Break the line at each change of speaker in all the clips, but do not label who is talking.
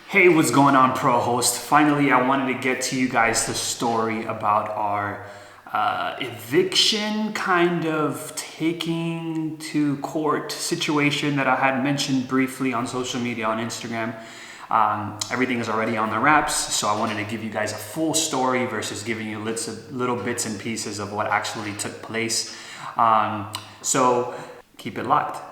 Hey, what's going on, Pro Host? Finally, I wanted to get to you guys the story about our eviction kind of taking to court situation that I had mentioned briefly on social media, on Instagram. Everything is already on the wraps, so I wanted to give you guys a full story versus giving you little bits and pieces of what actually took place. So keep it locked.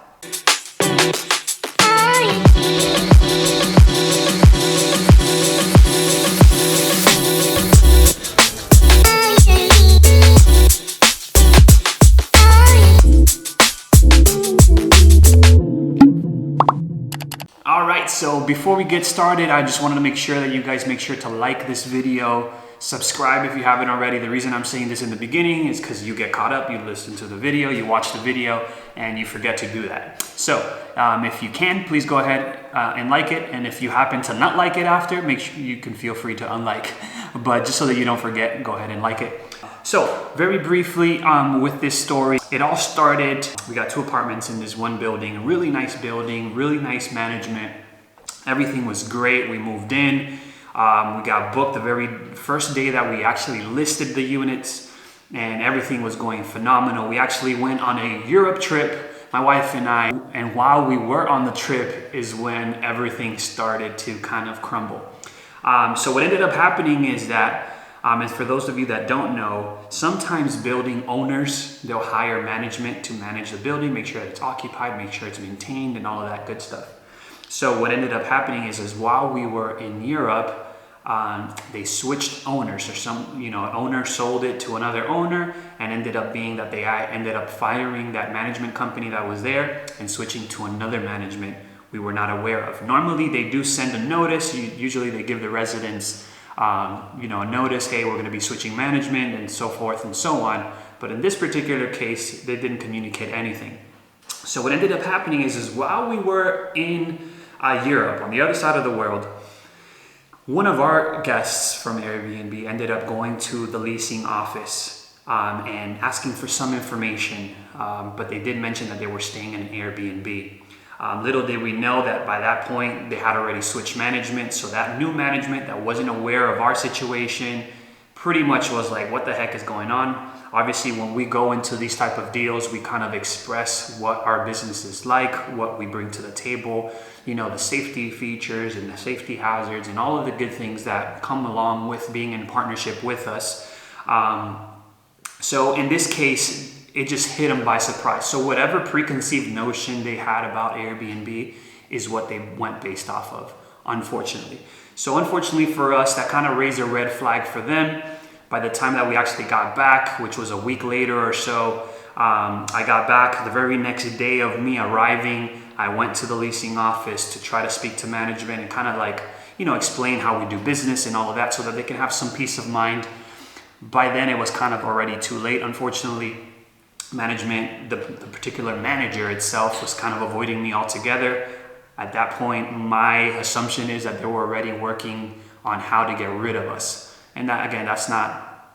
Alright, so before we get started, I just wanted to make sure that you guys make sure to like this video, subscribe if you haven't already. The reason I'm saying this in the beginning is because you get caught up, you listen to the video, you watch the video, and you forget to do that. So if you can, please go ahead and like it, and if you happen to not like it after, make sure you can feel free to unlike. But just so that you don't forget, go ahead and like it. So very briefly with this story, it all started, we got 2 apartments in this one building, really nice building, really nice management. Everything was great. We moved in, we got booked the very first day that we actually listed the units, and everything was going phenomenal. We actually went on a Europe trip, my wife and I, and while we were on the trip is when everything started to kind of crumble. So what ended up happening is that, and for those of you that don't know, sometimes building owners, they'll hire management to manage the building, make sure that it's occupied, make sure it's maintained, and all of that good stuff. So what ended up happening is while we were in Europe, they switched owners, or an owner sold it to another owner, and ended up being that they ended up firing that management company that was there and switching to another management we were not aware of. Normally they do send a notice. Usually they give the residents a notice, hey, we're going to be switching management and so forth and so on. But in this particular case, they didn't communicate anything. So what ended up happening is while we were in Europe, on the other side of the world, one of our guests from Airbnb ended up going to the leasing office and asking for some information, but they did mention that they were staying in an Airbnb. Little did we know that by that point they had already switched management, so that new management that wasn't aware of our situation pretty much was like, what the heck is going on? Obviously, when we go into these type of deals, we kind of express what our business is like, what we bring to the table, the safety features and the safety hazards and all of the good things that come along with being in partnership with us. So in this case, it just hit them by surprise. So whatever preconceived notion they had about Airbnb is what they went based off of, unfortunately. So unfortunately for us, that kind of raised a red flag for them. By the time that we actually got back, which was a week later or so, I got back the very next day of me arriving. I went to the leasing office to try to speak to management and kind of explain how we do business and all of that so that they can have some peace of mind. By then it was kind of already too late, unfortunately. Management, the particular manager itself, was kind of avoiding me altogether. At that point, my assumption is that they were already working on how to get rid of us. And that, again, that's not,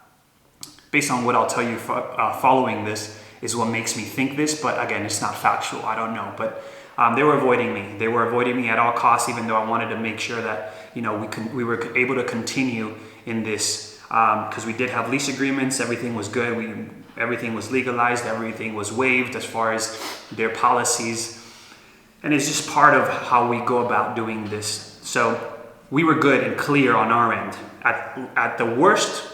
based on what I'll tell you following this, is what makes me think this, but again, it's not factual, I don't know. But they were avoiding me. They were avoiding me at all costs, even though I wanted to make sure that we were able to continue in this, because we did have lease agreements, everything was good, everything was legalized, everything was waived as far as their policies. And it's just part of how we go about doing this. So we were good and clear on our end. At the worst,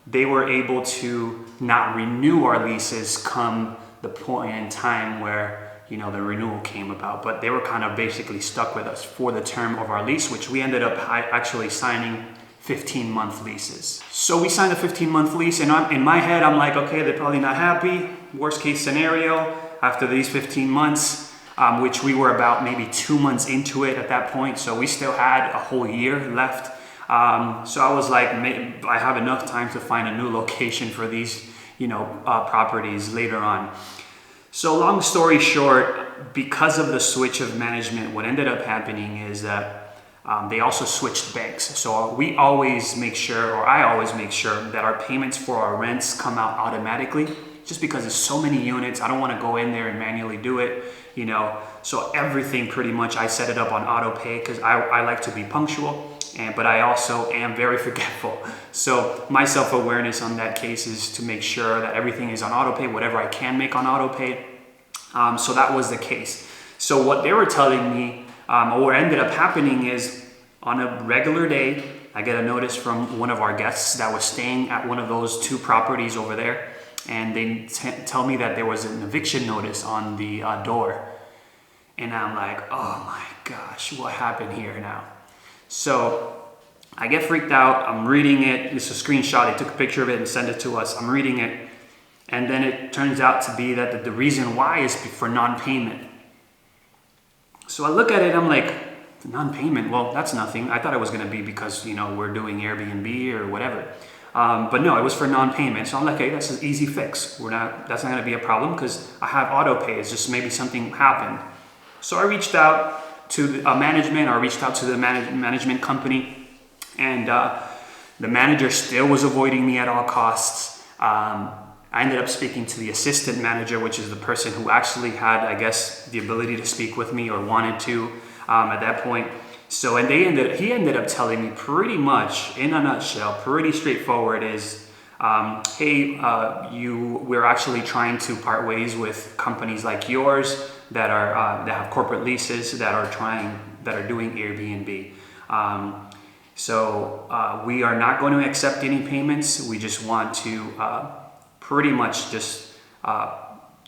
they were able to not renew our leases come the point in time where the renewal came about. But they were kind of basically stuck with us for the term of our lease, which we ended up actually signing 15-month leases. So we signed a 15-month lease, and in my head, I'm like, okay, they're probably not happy. Worst case scenario, after these 15 months, which we were about maybe 2 months into it at that point, so we still had a whole year left. So I was like, I have enough time to find a new location for these, properties later on. So long story short, because of the switch of management, what ended up happening is that they also switched banks. So I always make sure that our payments for our rents come out automatically. just because there's so many units. I don't want to go in there and manually do it, you know. So everything pretty much, I set it up on auto pay because I like to be punctual, but I also am very forgetful. So my self-awareness on that case is to make sure that everything is on auto pay, whatever I can make on auto pay. So that was the case. So what they were telling me, or what ended up happening is, on a regular day, I get a notice from one of our guests that was staying at one of those 2 properties over there, and they tell me that there was an eviction notice on the door. And I'm like, oh my gosh, what happened here now? So I get freaked out. I'm reading it. It's a screenshot. They took a picture of it and sent it to us. I'm reading it. And then it turns out to be that the reason why is for non-payment. So I look at it, I'm like, non-payment? Well, that's nothing. I thought it was going to be because, you know, we're doing Airbnb or whatever. But no, it was for non-payment. So I'm like, hey, that's an easy fix. That's not going to be a problem because I have auto pay. It's just maybe something happened. So I reached out to management, or reached out to the management company, and the manager still was avoiding me at all costs. I ended up speaking to the assistant manager, which is the person who actually had, I guess, the ability to speak with me or wanted to at that point. So, and he ended up telling me pretty much, in a nutshell, pretty straightforward is, hey, we're actually trying to part ways with companies like yours that have corporate leases that are doing Airbnb. So we are not going to accept any payments. We just want to pretty much just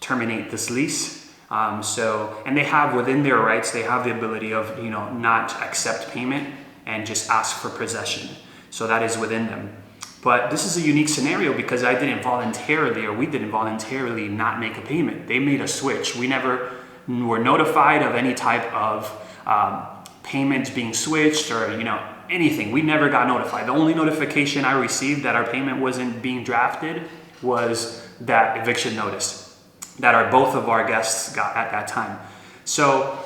terminate this lease. And they have, within their rights, they have the ability of, you know, not accept payment and just ask for possession. So that is within them. But this is a unique scenario because we didn't voluntarily not make a payment. They made a switch. We never were notified of any type of payments being switched or, you know, anything. We never got notified. The only notification I received that our payment wasn't being drafted was that eviction notice that both of our guests got at that time. So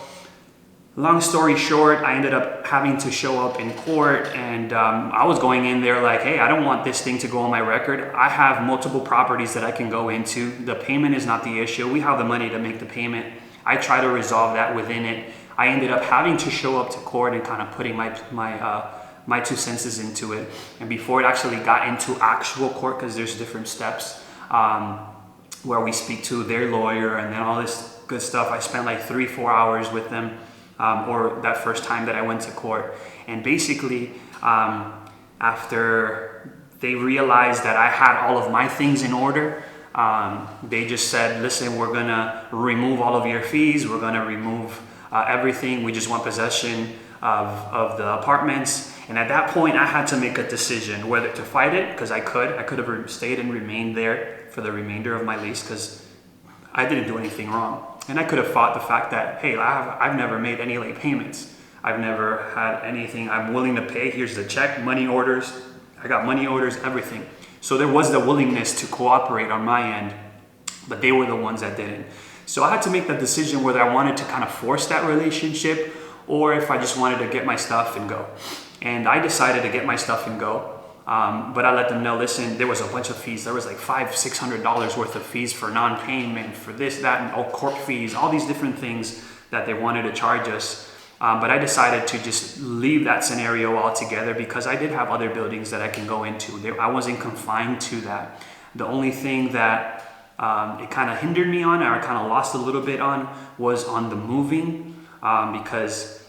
long story short, I ended up having to show up in court, and I was going in there like, hey, I don't want this thing to go on my record. I have multiple properties that I can go into. The payment is not the issue. We have the money to make the payment. I try to resolve that within it. I ended up having to show up to court and kind of putting my 2 senses into it. And before it actually got into actual court, because there's different steps where we speak to their lawyer and then all this good stuff, I spent like 3-4 hours with them, or that first time that I went to court. And basically, after they realized that I had all of my things in order, they just said, listen, we're gonna remove all of your fees. We're gonna remove everything. We just want possession of the apartments. And at that point, I had to make a decision whether to fight it, because I could have stayed and remained there for the remainder of my lease because I didn't do anything wrong. And I could have fought the fact that, hey, I've never made any late payments. I've never had anything. I'm willing to pay. Here's the check, money orders. I got money orders, everything. So there was the willingness to cooperate on my end, but they were the ones that didn't. So I had to make the decision whether I wanted to kind of force that relationship or if I just wanted to get my stuff and go. And I decided to get my stuff and go. But I let them know, listen, there was a bunch of fees. There was like $500-600 worth of fees for non-payment, for this, that, and all court fees, all these different things that they wanted to charge us. But I decided to just leave that scenario altogether because I did have other buildings that I can go into. I wasn't confined to that. The only thing that it kind of hindered me on, or I kind of lost a little bit on, was on the moving because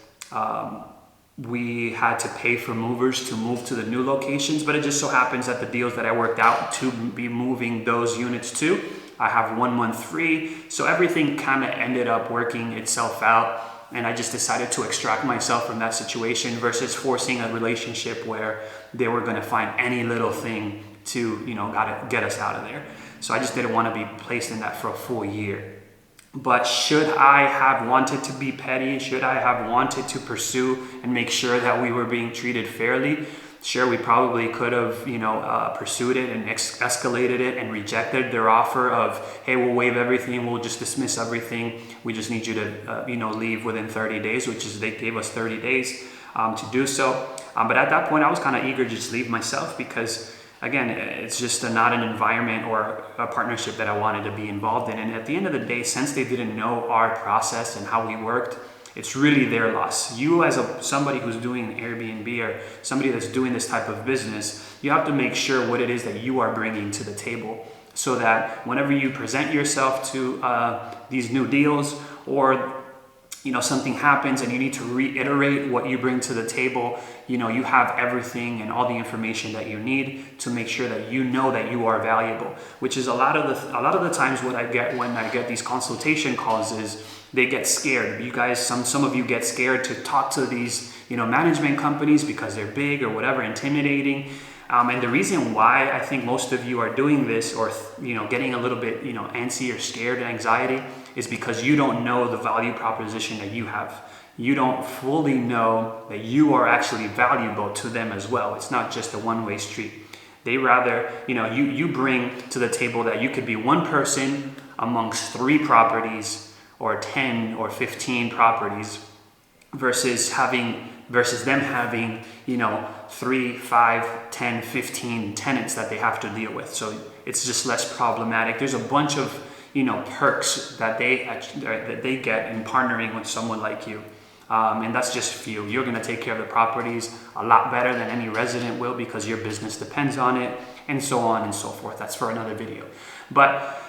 we had to pay for movers to move to the new locations, but it just so happens that the deals that I worked out to be moving those units to, I have 1 month free. So everything kind of ended up working itself out. And I just decided to extract myself from that situation versus forcing a relationship where they were going to find any little thing to, gotta get us out of there. So I just didn't want to be placed in that for a full year. But should I have wanted to be petty? Should I have wanted to pursue and make sure that we were being treated fairly? Sure, we probably could have, pursued it and escalated it and rejected their offer of, hey, we'll waive everything, we'll just dismiss everything. We just need you to, leave within 30 days, which is they gave us 30 days to do so. But at that point, I was kind of eager to just leave myself because again, it's just not an environment or a partnership that I wanted to be involved in. And at the end of the day, since they didn't know our process and how we worked, it's really their loss. You as somebody who's doing Airbnb or somebody that's doing this type of business, you have to make sure what it is that you are bringing to the table, so that whenever you present yourself to these new deals, or something happens and you need to reiterate what you bring to the table, you have everything and all the information that you need to make sure that that you are valuable. Which is a lot of the times what I get when I get these consultation calls is they get scared. You guys, some of you get scared to talk to these management companies because they're big or whatever, intimidating. And the reason why I think most of you are doing this, or getting a little bit antsy or scared, anxiety, is because you don't know the value proposition that you have. You don't fully know that you are actually valuable to them as well. It's not just a one-way street. They rather, you bring to the table that you could be one person amongst 3 properties or 10 or 15 properties versus them having 3, 5, 10, 15 tenants that they have to deal with. So it's just less problematic. There's a bunch of perks that they get in partnering with someone like you. And that's just a few. You're going to take care of the properties a lot better than any resident will, because your business depends on it, and so on and so forth. That's for another video. But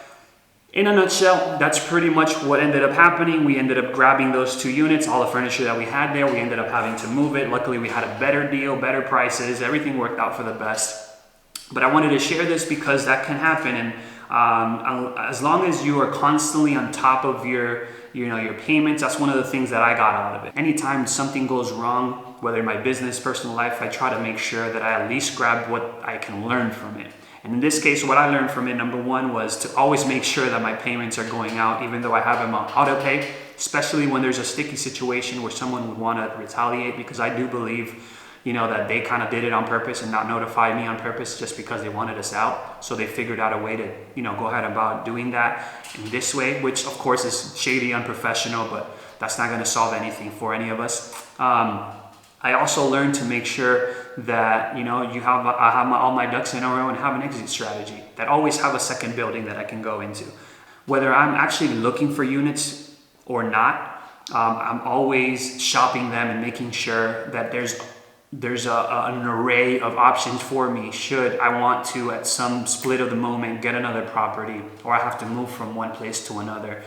in a nutshell, that's pretty much what ended up happening. We ended up grabbing those 2 units, all the furniture that we had there. We ended up having to move it. Luckily, we had a better deal, better prices. Everything worked out for the best. But I wanted to share this because that can happen. And as long as you are constantly on top of your payments, that's one of the things that I got out of it. Anytime something goes wrong, whether in my business, personal life, I try to make sure that I at least grab what I can learn from it. And in this case, what I learned from it, number 1, was to always make sure that my payments are going out, even though I have them on auto pay, especially when there's a sticky situation where someone would want to retaliate, because I do believe that they kind of did it on purpose and not notify me on purpose just because they wanted us out. So they figured out a way to, go ahead about doing that in this way, which of course is shady, unprofessional, but that's not going to solve anything for any of us. I also learned to make sure that, I have all my ducks in a row and have an exit strategy, that always have a second building that I can go into. Whether I'm actually looking for units or not, I'm always shopping them and making sure that there's an array of options for me should I want to, at some split of the moment, get another property, or I have to move from one place to another,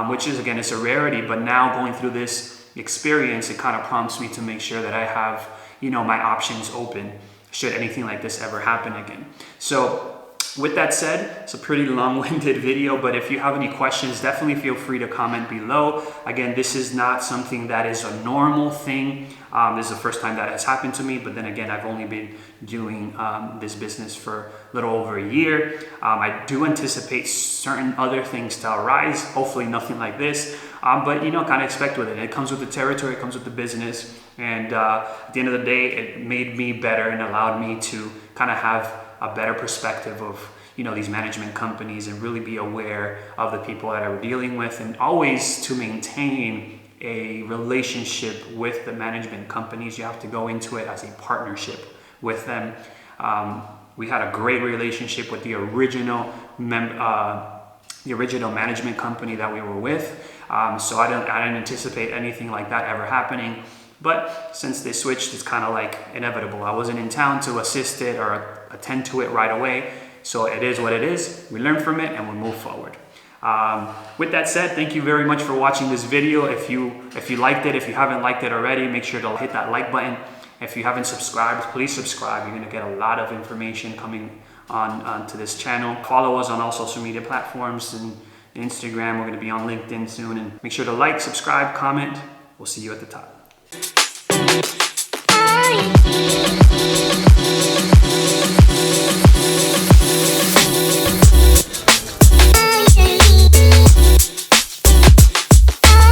which is, again, it's a rarity. But now going through this experience, it kind of prompts me to make sure that I have my options open should anything like this ever happen again. So with that said, it's a pretty long-winded video, but if you have any questions, definitely feel free to comment below. Again, this is not something that is a normal thing. This is the first time that has happened to me, but then again, I've only been doing this business for a little over a year. I do anticipate certain other things to arise, hopefully nothing like this, but kind of expect with it. It comes with the territory, it comes with the business, and at the end of the day, it made me better and allowed me to kind of have a better perspective of these management companies and really be aware of the people that I'm dealing with, and always to maintain a relationship with the management companies. You have to go into it as a partnership with them. We had a great relationship with the original management company that we were with, so I didn't anticipate anything like that ever happening. But since they switched, it's kind of like inevitable. I wasn't in town to assist it or attend to it right away. So it is what it is. We learn from it and we move forward. With that said, thank you very much for watching this video. If you liked it, if you haven't liked it already, make sure to hit that like button. If you haven't subscribed, please subscribe. You're going to get a lot of information coming on to this channel. Follow us on all social media platforms and Instagram. We're going to be on LinkedIn soon. And make sure to like, subscribe, comment. We'll see you at the top.